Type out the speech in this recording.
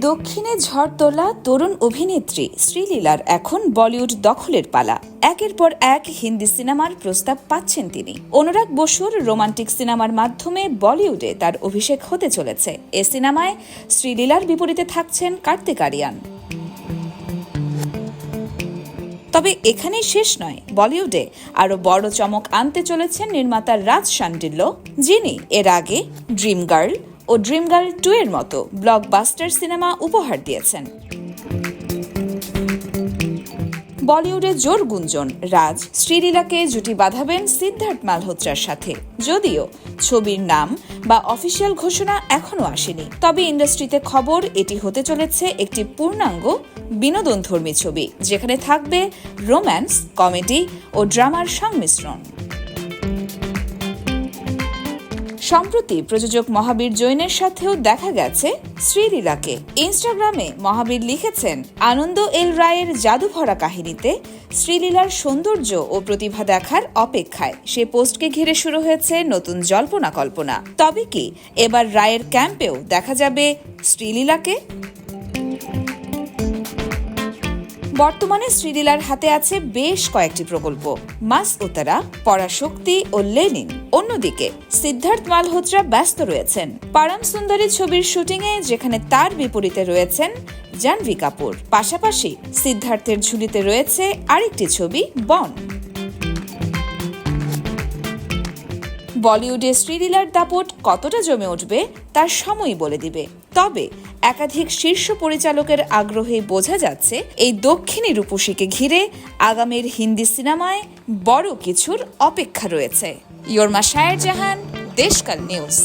দক্ষিণে ঝড় তোলা তরুণ অভিনেত্রী শ্রীলীলার এখন বলিউড দখলের পালা। একের পর এক হিন্দি সিনেমার প্রস্তাব পাচ্ছেন তিনি। অনুরাগ বসুর রোমান্টিক সিনেমার মাধ্যমে বলিউডে তার অভিষেক হতে চলেছে। এ সিনেমায় শ্রীলীলার বিপরীতে থাকছেন কার্তিক আরিয়ান। তবে এখানেই শেষ নয়, বলিউডে আরও বড় চমক আনতে চলেছেন নির্মাতা রাজ শান্ডিল্য, যিনি এর আগে ড্রিম গার্ল ও ড্রিম গার্ল 2 এর মতো ব্লকবাস্টার সিনেমা উপহার দিয়েছেন। বলিউডে জোর গুঞ্জন রাজ শ্রীলীলাকে জুটি বাঁধাবেন সিদ্ধার্থ মালহোত্রার সাথে। যদিও ছবির নাম বা অফিসিয়াল ঘোষণা এখনো আসেনি, তবে ইন্ডাস্ট্রিতে খবর এটি হতে চলেছে একটি পূর্ণাঙ্গ বিনোদনধর্মী ছবি, যেখানে থাকবে রোম্যান্স, কমেডি ও ড্রামার সংমিশ্রণ। সম্প্রতি প্রযোজক মহাবীর জৈনের সাথেও দেখা গেছে শ্রীলীলাকে। ইনস্টাগ্রামে মহাবীর লিখেছেন, আনন্দ এল রায়ের জাদুভরা কাহিনীতে শ্রীলীলার সৌন্দর্য ও প্রতিভা দেখার অপেক্ষায়। সে পোস্টকে ঘিরে শুরু হয়েছে নতুন জল্পনা কল্পনা। তবে কি এবার রায়ের ক্যাম্পেও দেখা যাবে শ্রীলীলাকে? বর্তমানে শ্রীলীলার হাতে আছে বেশ কয়েকটি প্রকল্প, মাস উত্তরা, পরাশক্তি ও লেনিন। অন্যদিকে সিদ্ধার্থ মালহোত্রা ব্যস্ত রয়েছেন পারাম সুন্দরী ছবির শুটিংয়ে, যেখানে তার বিপরীতে রয়েছেন জাহ্নবী কাপুর। পাশাপাশি সিদ্ধার্থের ঝুলিতে রয়েছে আরেকটি ছবি, বন। বলিউডে শ্রীলীলার দাপট কতটা জমে উঠবে তার সময়ই বলে দিবে। তবে একাধিক শীর্ষ পরিচালকের আগ্রহে বোঝা যাচ্ছে, এই দক্ষিণী রূপসীকে ঘিরে আগামীর হিন্দি সিনেমায় বড় কিছুর অপেক্ষা রয়েছে। ইয়র্মা শায়ের জাহান, দেশকাল নিউজ।